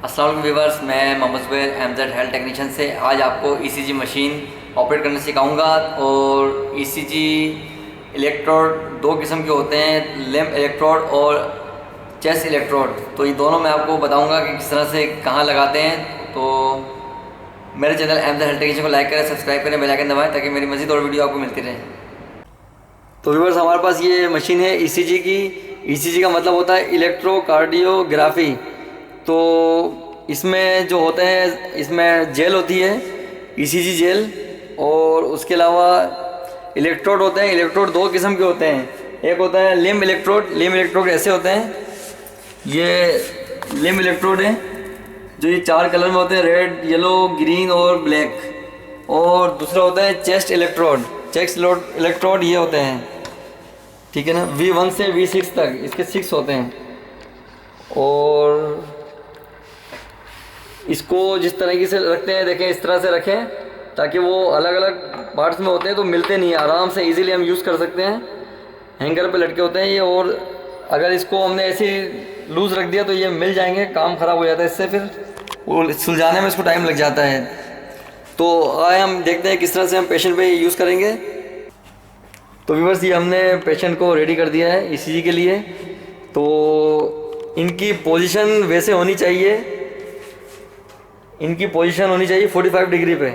अस्सलाम वालेकुम व्यूअर्स, मैं Mohammad Zubair MZ health technician से आज आपको ईसीजी मशीन ऑपरेट करना सिखाऊंगा। और ईसीजी इलेक्ट्रोड दो किस्म के होते हैं, लैम्प इलेक्ट्रोड और चेस्ट इलेक्ट्रोड। तो ये दोनों मैं आपको बताऊंगा कि किस तरह से कहाँ लगाते हैं। तो मेरे चैनल एमजेड हेल्थ टेक्नीशियन को लाइक करें, सब्सक्राइब करें, बेल आइकन दबाएं ताकि मेरी मज़ीद और वीडियो आपको मिलती रहे। तो व्यूअर्स, हमारे पास ये मशीन है ईसीजी की। ईसीजी का मतलब होता है इलेक्ट्रोकार्डियोग्राफी। तो इसमें जो होते हैं, इसमें जेल होती है, ईसीजी जेल, और उसके अलावा इलेक्ट्रोड होते हैं। इलेक्ट्रोड दो किस्म के होते हैं, एक होता है लिम्ब इलेक्ट्रोड। लिम्ब इलेक्ट्रोड ऐसे होते हैं, ये लिम्ब इलेक्ट्रोड हैं जो ये चार कलर में होते हैं, रेड, येलो, ग्रीन और ब्लैक। और दूसरा होता है चेस्ट इलेक्ट्रोड। चेस्ट इलेक्ट्रोड ये होते हैं, ठीक है ना, V1 से V6 तक इसके 6 होते हैं। और इसको जिस तरीके से रखते हैं, देखें इस तरह से रखें ताकि वो अलग अलग पार्ट्स में होते हैं तो मिलते नहीं हैं, आराम से इजीली हम यूज़ कर सकते हैं। हैंगर पे लटके होते हैं ये, और अगर इसको हमने ऐसे लूज़ रख दिया तो ये मिल जाएंगे, काम ख़राब हो जाता है इससे, फिर वो सुलझाने में इसको टाइम लग जाता है। तो आए हम देखते हैं किस तरह से हम पेशेंट पे यूज़ करेंगे। तो व्यूअर्स, ये हमने पेशेंट को रेडी कर दिया है ईसीजी के लिए। तो इनकी पोजीशन वैसे होनी चाहिए, इनकी पोजीशन होनी चाहिए 45 डिग्री पे।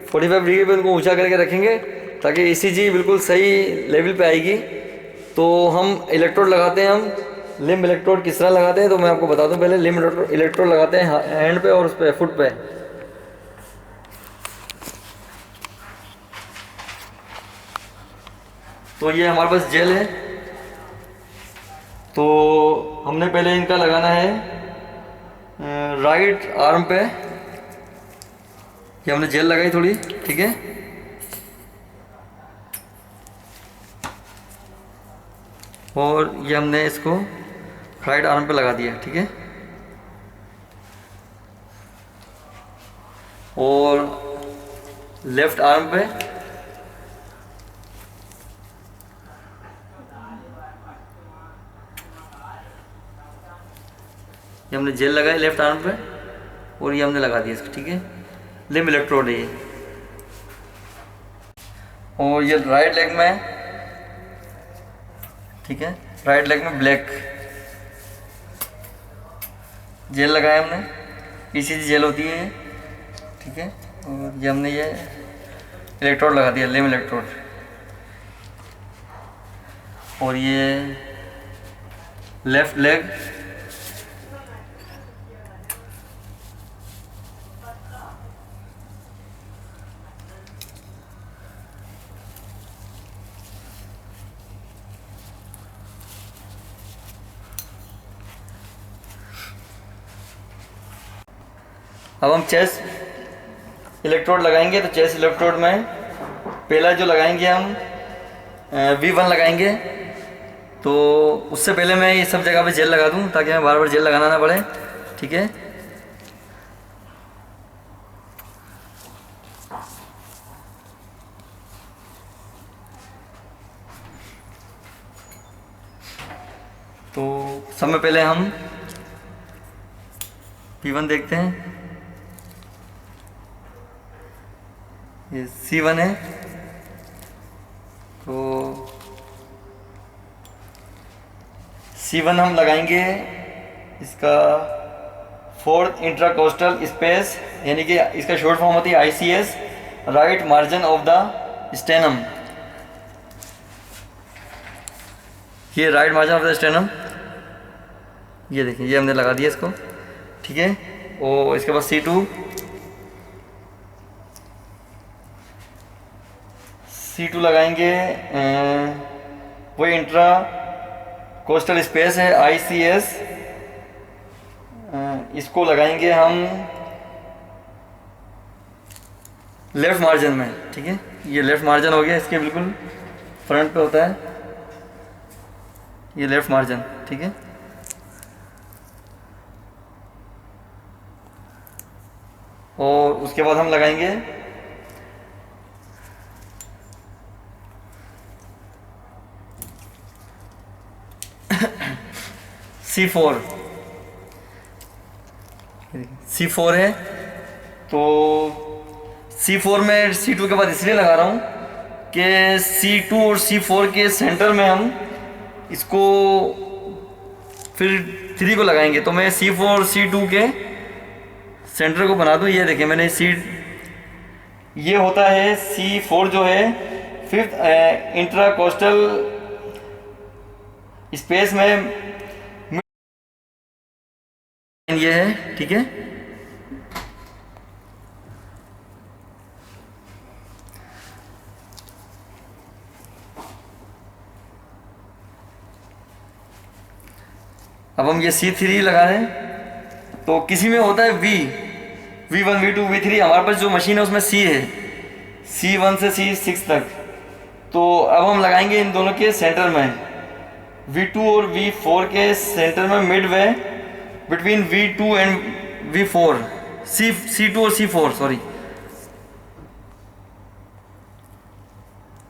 45 डिग्री पे उनको ऊंचा करके रखेंगे ताकि ईसीजी बिल्कुल सही लेवल पे आएगी। तो हम इलेक्ट्रोड लगाते हैं, हम लिम्ब इलेक्ट्रोड किस तरह लगाते हैं तो मैं आपको बता दूं। पहले लिम्ब इलेक्ट्रोड लगाते हैं हैंड पे और उस पर फुट पे। तो ये हमारे पास जेल है, तो हमने पहले इनका लगाना है राइट आर्म पे। ये हमने जेल लगाई थोड़ी, ठीक है। और ये हमने इसको राइट आर्म पे लगा दिया, ठीक है। और लेफ्ट आर्म पे ये हमने जेल लगाई लेफ्ट आर्म पे, और ये हमने लगा दिया इसको, ठीक है। लिम्ब इलेक्ट्रोड है ये। और ये राइट लेग में है, ठीक है, राइट लेग में ब्लैक जेल लगाया हमने, ईसीजी जेल होती है ये, ठीक है। और ये हमने ये इलेक्ट्रोड लगा दिया, लिम्ब इलेक्ट्रोड। और ये लेफ्ट लेग, अब हम चेस्ट इलेक्ट्रोड लगाएंगे। तो चेस्ट इलेक्ट्रोड में पहला जो लगाएंगे हम V1 लगाएंगे। तो उससे पहले मैं ये सब जगह पे जेल लगा दूं ताकि हमें बार बार जेल लगाना ना पड़े, ठीक है। तो सब में पहले हम V1 देखते हैं, ये C1 है। तो C1 हम लगाएंगे इसका फोर्थ इंट्राकोस्टल स्पेस, यानी कि इसका शॉर्ट फॉर्म होती है ICS, right margin of the sternum. ये right margin of the sternum, ये देखिए, ये हमने लगा दिया इसको, ठीक है। और इसके बाद C2 लगाएंगे, वो इंट्रा कोस्टल स्पेस है ICS, इसको लगाएंगे हम लेफ्ट मार्जिन में, ठीक है। ये लेफ्ट मार्जिन हो गया, इसके बिल्कुल फ्रंट पे होता है ये लेफ्ट मार्जिन, ठीक है। और उसके बाद हम लगाएंगे C4। C4 है, तो C4 में C2 के बाद इसलिए लगा रहा हूँ कि C2 और C4 के सेंटर में हम इसको फिर 3 को लगाएंगे। तो मैं C4 और C2 के सेंटर को बना दूँ। ये देखिए मैंने ये होता है C4 जो है 5th इंट्राकोस्टल स्पेस में ये है, ठीक है। अब हम ये C3 लगा रहे हैं, तो किसी में होता है V1 V2 V3। हमारे पास जो मशीन है उसमें C है, C1 से C6 तक। तो अब हम लगाएंगे इन दोनों के सेंटर में, V2 और V4 के सेंटर में mid way between V2 and V4, C2 और C4 सॉरी,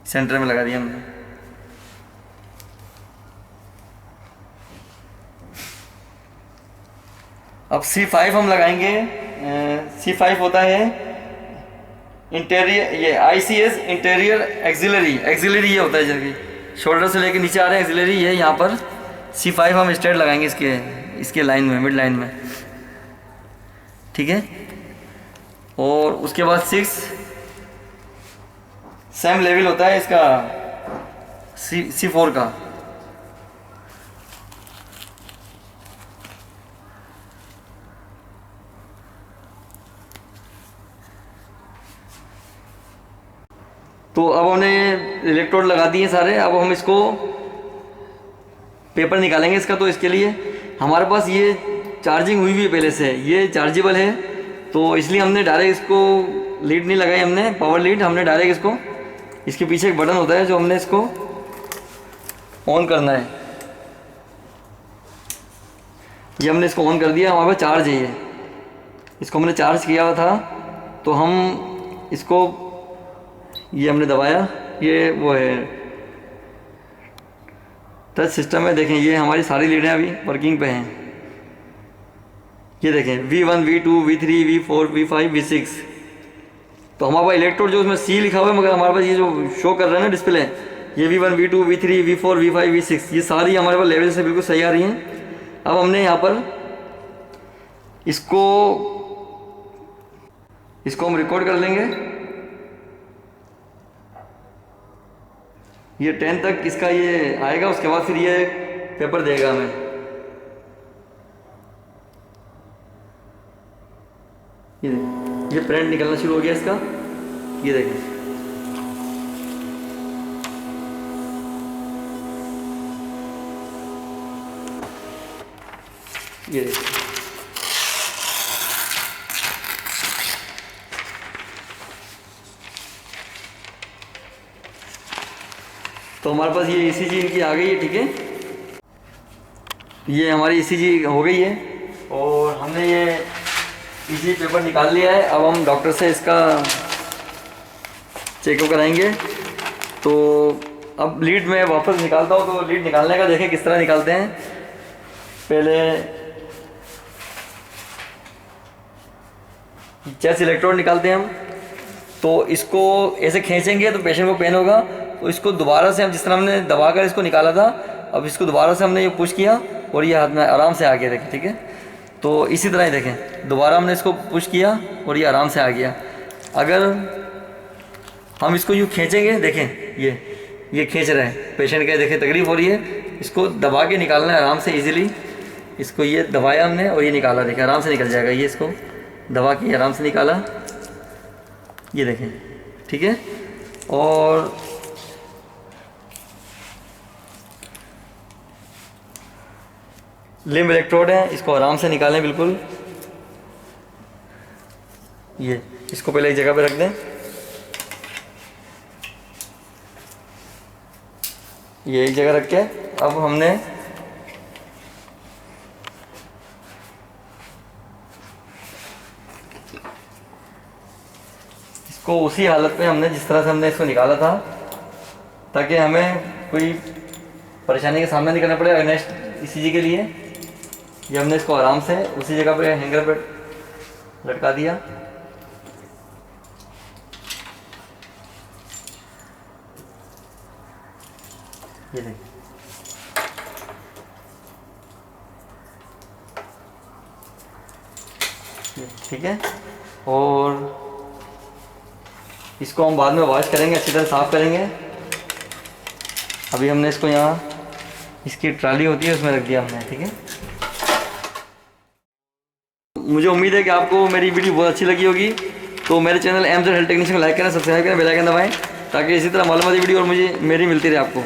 सेंटर में लगा दिया हमने। अब C5 हम लगाएंगे। C5 होता है इंटीरियर, ये ICS इंटीरियर एक्सिलरी ये होता है, जबकि शोल्डर से लेके नीचे आ रहे हैं एक्सिलरी, ये यहाँ पर C5 हम स्ट्रेट लगाएंगे इसके लाइन में, मिड लाइन में, ठीक है। और उसके बाद 6 सेम लेवल होता है इसका C4 का। तो अब हमने इलेक्ट्रोड लगा दिए सारे। अब हम इसको पेपर निकालेंगे इसका। तो इसके लिए हमारे पास ये चार्जिंग हुई है पहले से, ये चार्जेबल है, तो इसलिए हमने डायरेक्ट इसको लीड नहीं लगाई, हमने पावर लीड, हमने डायरेक्ट इसको, इसके पीछे एक बटन होता है जो हमने इसको ऑन करना है, ये हमने इसको ऑन कर दिया। हमारे पास चार्ज है, ये इसको हमने चार्ज किया हुआ था, तो हम इसको, ये हमने दबाया, ये वो है टच सिस्टम है। देखें ये हमारी सारी लीडें अभी वर्किंग पे हैं। ये देखें V1 V2 V3 V4 V5 V6। तो हमारे पास इलेक्ट्रोड जो उसमें C लिखा हुआ है, मगर हमारे पास ये जो शो कर रहा है ना डिस्प्ले, ये V1 V2 V3 V4 V5 V6, ये सारी हमारे पास लेवल से बिल्कुल सही आ रही हैं। अब हमने यहाँ पर इसको हम रिकॉर्ड कर लेंगे। ये 10 तक इसका ये आएगा, उसके बाद फिर ये पेपर देगा हमें। ये प्रिंट निकलना शुरू हो गया इसका, ये देखें। ये देखें, तो हमारे पास ये ECG इनकी आ गई है, ठीक है। ये हमारी ECG हो गई है और हमने ये ECG पेपर निकाल लिया है। अब हम डॉक्टर से इसका चेकअप कराएंगे। तो अब लीड में वापस निकालता हूँ, तो लीड निकालने का देखें किस तरह निकालते हैं। पहले चेस्ट इलेक्ट्रोड निकालते हैं हम, तो इसको ऐसे खींचेंगे तो पेशेंट को पेन होगा, तो इसको दोबारा से हम, जिस तरह हमने दबाकर इसको निकाला था, अब इसको दोबारा से हमने ये पुश किया और ये हाथ में आराम से आ गया, देखें, ठीक है। तो इसी तरह ही देखें, दोबारा हमने इसको पुश किया और ये आराम से आ गया। अगर हम इसको यूँ खींचेंगे, देखें ये खींच रहे हैं, पेशेंट का देखें तकलीफ हो रही है, इसको दबा के निकालना है आराम से ईजिली। इसको ये दबाया हमने और ये निकाला, देखें आराम से निकल जाएगा। ये इसको दबा के आराम से निकाला, ये देखें, ठीक है। और लिम्ब इलेक्ट्रोड है, इसको आराम से निकालें बिल्कुल। ये इसको पहले एक जगह पे रख दें, ये एक जगह रख के अब हमने इसको उसी हालत में, हमने जिस तरह से हमने इसको निकाला था, ताकि हमें कोई परेशानी का सामना नहीं करना पड़े नेक्स्ट ECG के लिए। ये हमने इसको आराम से उसी जगह पे हैंगर पे लटका दिया। ये देखिए, ठीक है। और इसको हम बाद में वॉश करेंगे, अच्छी तरह साफ़ करेंगे। अभी हमने इसको यहाँ, इसकी ट्राली होती है उसमें रख दिया हमने, ठीक है। मुझे उम्मीद है कि आपको मेरी वीडियो बहुत अच्छी लगी होगी। तो मेरे चैनल MZ हेल्थ टेक्नीशियन को लाइक करें, सब्सक्राइब करें, बेल आइकन दबाएं, ताकि इसी तरह मालूमाती वीडियो और मुझे मेरी मिलती रहे आपको।